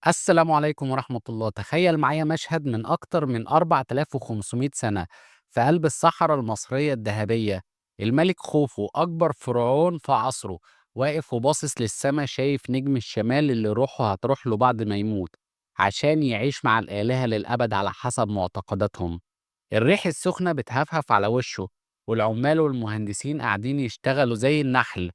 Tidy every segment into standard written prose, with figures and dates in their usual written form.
السلام عليكم ورحمة الله. تخيل معايا مشهد من أكتر من 4500 سنة في قلب الصحراء المصرية الذهبية. الملك خوفو أكبر فرعون في عصره واقف وباصص للسماء، شايف نجم الشمال اللي روحه هتروح له بعد ما يموت عشان يعيش مع الآلهة للأبد على حسب معتقداتهم. الريح السخنة بتهفهف على وشه، والعمال والمهندسين قاعدين يشتغلوا زي النحل.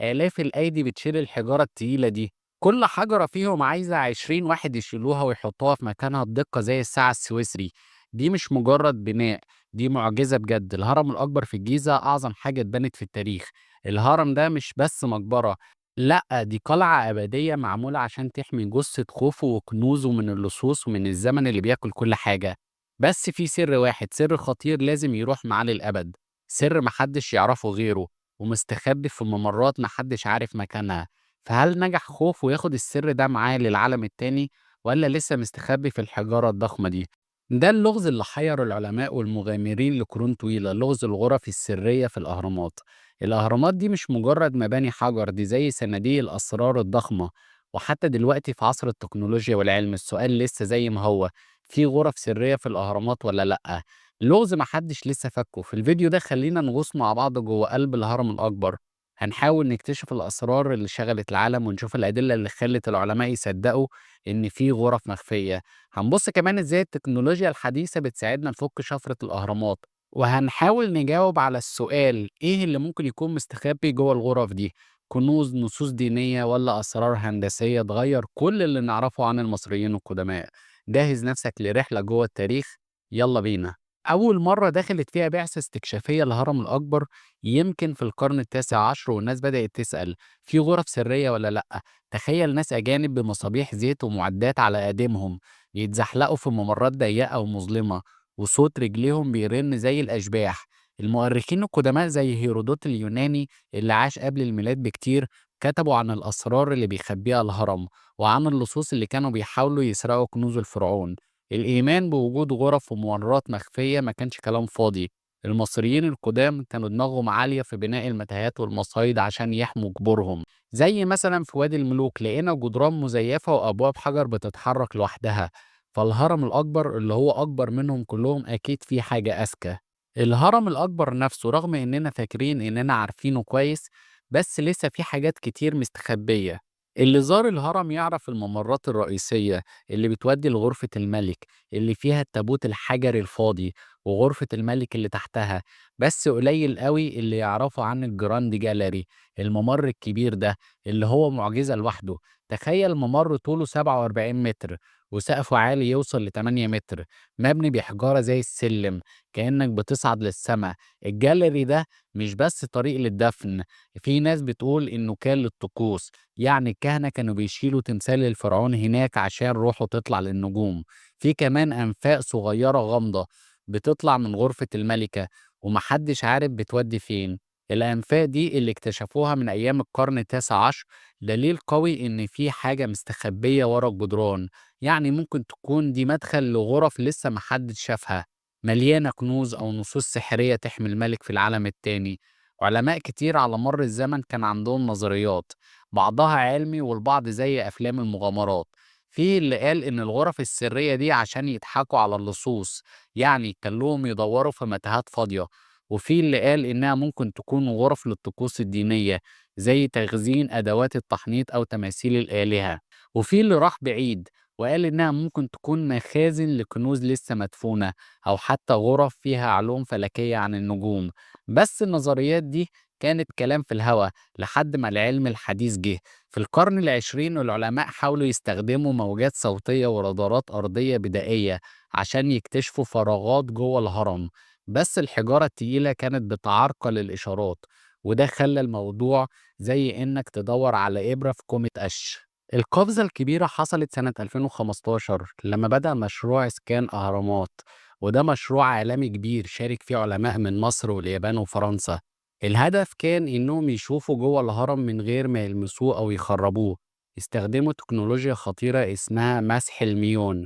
آلاف الأيدي بتشيل الحجارة التقيلة دي، كل حجرة فيهم عايزة 20 واحد يشيلوها ويحطوها في مكانها بدقة زي الساعة السويسري. دي مش مجرد بناء، دي معجزة بجد. الهرم الأكبر في الجيزة أعظم حاجة اتبنت في التاريخ. الهرم ده مش بس مقبرة، لأ، دي قلعة أبدية معمولة عشان تحمي جثة خوفو وكنوزه من اللصوص ومن الزمن اللي بياكل كل حاجة. بس في سر واحد، سر خطير لازم يروح معاه للأبد، سر محدش يعرفه غيره، ومستخبي في ممرات محدش عارف مكانها. فهل نجح خوفو ياخد السر ده معاه للعالم التاني، ولا لسه مستخبي في الحجارة الضخمة دي؟ ده اللغز اللي حير العلماء والمغامرين لقرون طويلة، لغز الغرف السرية في الأهرامات. الأهرامات دي مش مجرد مباني حجر، دي زي صناديق الأسرار الضخمة. وحتى دلوقتي في عصر التكنولوجيا والعلم السؤال لسه زي ما هو، في غرف سرية في الأهرامات ولا لأ؟ لغز محدش لسه فكه. في الفيديو ده خلينا نغوص مع بعض جوه قلب الهرم الأكبر. هنحاول نكتشف الأسرار اللي شغلت العالم، ونشوف الأدلة اللي خلت العلماء يصدقوا إن في غرف مخفية. هنبص كمان إزاي التكنولوجيا الحديثة بتساعدنا نفك شفرة الأهرامات، وهنحاول نجاوب على السؤال إيه اللي ممكن يكون مستخبي جوه الغرف دي. كنوز، نصوص دينية، ولا أسرار هندسية تغير كل اللي نعرفه عن المصريين القدماء؟ جهز نفسك لرحلة جوه التاريخ، يلا بينا. أول مرة دخلت فيها بعثة استكشافية الهرم الأكبر يمكن في القرن التاسع عشر، والناس بدأت تسأل في غرف سرية ولا لأ. تخيل ناس أجانب بمصابيح زيت ومعدات على قديمهم يتزحلقوا في ممرات ضيقة ومظلمة، وصوت رجليهم بيرن زي الأشباح. المؤرخين القدماء زي هيرودوت اليوناني اللي عاش قبل الميلاد بكتير كتبوا عن الأسرار اللي بيخبيها الهرم، وعن اللصوص اللي كانوا بيحاولوا يسرقوا كنوز الفرعون. الإيمان بوجود غرف وممرات مخفية ما كانش كلام فاضي. المصريين القدام كانوا دماغهم عالية في بناء المتاهات والمصايد عشان يحموا جبورهم. زي مثلا في وادي الملوك لقينا جدران مزيفة وأبواب حجر بتتحرك لوحدها. فالهرم الأكبر اللي هو أكبر منهم كلهم أكيد فيه حاجة أذكى. الهرم الأكبر نفسه رغم إننا فاكرين إننا عارفينه كويس، بس لسه في حاجات كتير مستخبية. اللي زار الهرم يعرف الممرات الرئيسية اللي بتودي لغرفة الملك، اللي فيها التابوت الحجري الفاضي، وغرفة الملك اللي تحتها. بس قليل قوي اللي يعرفوا عن الجراند جاليري، الممر الكبير ده اللي هو معجزة لوحده. تخيل ممر طوله 47 متر وسقفه عالي يوصل ل 8 متر، مبني بحجارة زي السلم، كأنك بتصعد للسماء. الجاليري ده مش بس طريق للدفن، في ناس بتقول إنه كان للطقوس، يعني الكهنة كانوا بيشيلوا تمثال الفرعون هناك عشان روحه تطلع للنجوم. في كمان أنفاق صغيرة غامضة بتطلع من غرفة الملكة، ومحدش عارف بتودي فين. الأنفاق دي اللي اكتشفوها من أيام القرن التاسع عشر، دليل قوي إن في حاجة مستخبية ورا الجدران. يعني ممكن تكون دي مدخل لغرف لسه محدش شافها، مليانة كنوز أو نصوص سحرية تحمي الملك في العالم التاني. علماء كتير على مر الزمن كان عندهم نظريات، بعضها علمي والبعض زي أفلام المغامرات. في اللي قال إن الغرف السرية دي عشان يضحكوا على اللصوص، يعني يخلوهم يدوروا في متاهات فاضية. وفي اللي قال إنها ممكن تكون غرف للطقوس الدينية، زي تخزين أدوات التحنيط أو تماثيل الآلهة. وفي اللي راح بعيد وقال إنها ممكن تكون مخازن لكنوز لسه مدفونة، أو حتى غرف فيها علوم فلكية عن النجوم. بس النظريات دي كانت كلام في الهوا لحد ما العلم الحديث جه. في القرن العشرين العلماء حاولوا يستخدموا موجات صوتية ورادارات أرضية بدائية عشان يكتشفوا فراغات جوه الهرم، بس الحجارة التقيلة كانت بتعرقل الإشارات، وده خلى الموضوع زي إنك تدور على إبرة في كومة قش. القفزة الكبيرة حصلت سنة 2015 لما بدأ مشروع إسكان أهرامات، وده مشروع عالمي كبير شارك فيه علماء من مصر واليابان وفرنسا. الهدف كان إنهم يشوفوا جوه الهرم من غير ما يلمسوه أو يخربوه. استخدموا تكنولوجيا خطيرة اسمها مسح الميون.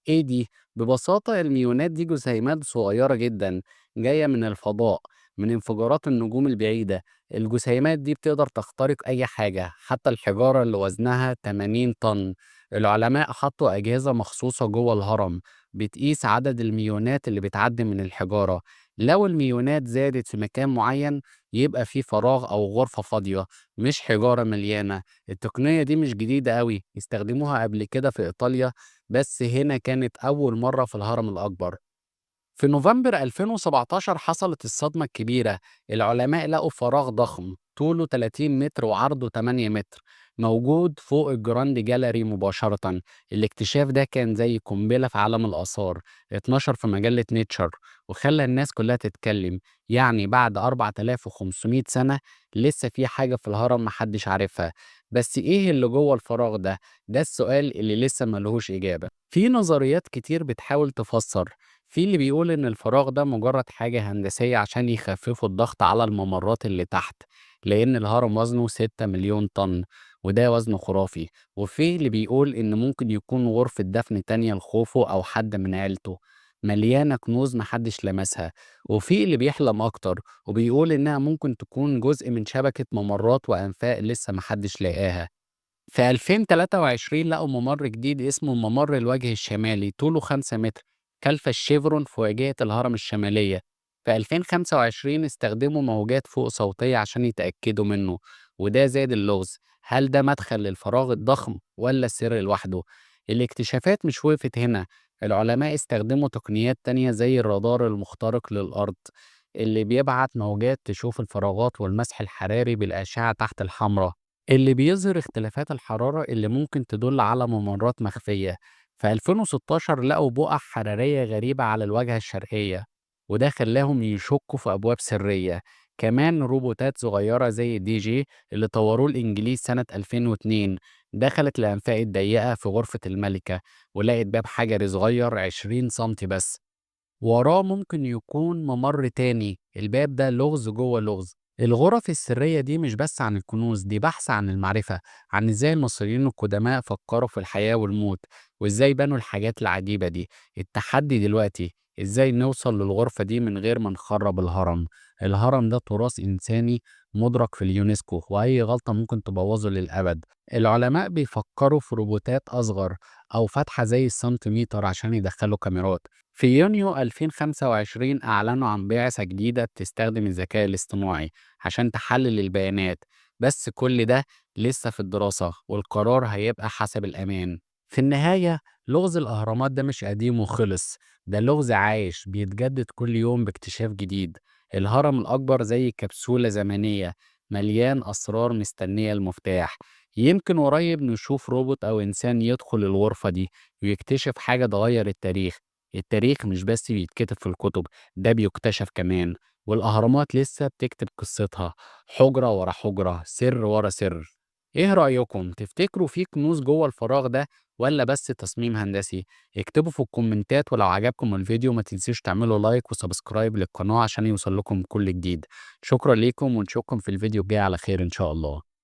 إيه دي؟ ببساطة الميونات دي جسيمات صغيرة جدا جاية من الفضاء، من انفجارات النجوم البعيدة. الجسيمات دي بتقدر تخترق أي حاجة، حتى الحجارة اللي وزنها 80 طن. العلماء حطوا أجهزة مخصوصة جوه الهرم بتقيس عدد الميونات اللي بتعدي من الحجارة. لو الميونات زادت في مكان معين يبقى في فراغ أو غرفة فاضية، مش حجارة مليانة. التقنية دي مش جديدة قوي، استخدموها قبل كده في إيطاليا، بس هنا كانت أول مرة في الهرم الأكبر. في نوفمبر 2017 حصلت الصدمة الكبيرة. العلماء لقوا فراغ ضخم طوله 30 متر وعرضه 8 متر موجود فوق الجراند جاليري مباشرة. الاكتشاف ده كان زي قنبلة في عالم الآثار، اتنشر في مجلة نيتشر وخلى الناس كلها تتكلم. يعني بعد 4500 سنة لسه في حاجة في الهرم محدش عارفها. بس ايه اللي جوه الفراغ ده؟ ده السؤال اللي لسه ملهوش إجابة. في نظريات كتير بتحاول تفسر. في اللي بيقول إن الفراغ ده مجرد حاجة هندسية عشان يخففوا الضغط على الممرات اللي تحت، لأن الهرم وزنه 6 مليون طن وده وزن خرافي. وفي اللي بيقول إن ممكن يكون غرفة دفن تانية لخوفو أو حد من عيلته مليانة كنوز محدش لمسها. وفي اللي بيحلم أكتر وبيقول إنها ممكن تكون جزء من شبكة ممرات وأنفاق لسه محدش لاقاها. في 2023 لقوا ممر جديد اسمه ممر الوجه الشمالي طوله 5 متر خلف الشيفرون في واجهة الهرم الشمالية. في 2025 استخدموا موجات فوق صوتية عشان يتأكدوا منه، وده زاد اللغز. هل ده مدخل للفراغ الضخم ولا السر لوحده؟ الاكتشافات مش وقفت هنا. العلماء استخدموا تقنيات تانية زي الرادار المخترق للأرض اللي بيبعت موجات تشوف الفراغات، والمسح الحراري بالأشعة تحت الحمراء اللي بيظهر اختلافات الحرارة اللي ممكن تدل على ممرات مخفية. في 2016 لقوا بقع حرارية غريبة على الواجهة الشرقية، وده خلاهم يشكوا في أبواب سرية. كمان روبوتات صغيرة زي دي جي اللي طوروه الإنجليز سنة 2002 دخلت الأنفاق الضيقة في غرفة الملكة ولقت باب حجري صغير 20 سنتي بس، وراه ممكن يكون ممر تاني. الباب ده لغز جوه لغز. الغرف السرية دي مش بس عن الكنوز، دي بحث عن المعرفة، عن ازاي المصريين القدماء فكروا في الحياة والموت وازاي بنوا الحاجات العجيبة دي. التحدي دلوقتي ازاي نوصل للغرفة دي من غير ما نخرب الهرم. الهرم ده تراث إنساني مدرك في اليونسكو، وأي غلطة ممكن تبوظه للأبد. العلماء بيفكروا في روبوتات أصغر أو فتحة زي السنتيمتر عشان يدخلوا كاميرات. في يونيو 2025 أعلنوا عن بعثة جديدة بتستخدم الذكاء الاصطناعي عشان تحلل البيانات، بس كل ده لسه في الدراسة والقرار هيبقى حسب الأمان. في النهاية لغز الأهرامات ده مش قديم وخلص، ده لغز عايش بيتجدد كل يوم باكتشاف جديد. الهرم الأكبر زي كبسولة زمنية مليان أسرار مستنية المفتاح. يمكن قريب نشوف روبوت أو إنسان يدخل الغرفة دي ويكتشف حاجة تغير التاريخ. التاريخ مش بس بيتكتب في الكتب، ده بيكتشف كمان. والأهرامات لسه بتكتب قصتها، حجرة ورا حجرة، سر ورا سر. ايه رأيكم؟ تفتكروا في كنوز جوه الفراغ ده ولا بس تصميم هندسي؟ اكتبوا في الكومنتات، ولو عجبكم الفيديو ما تنسوش تعملوا لايك وسبسكرايب للقناة عشان يوصل لكم كل جديد. شكرا ليكم ونشوفكم في الفيديو الجاي على خير إن شاء الله.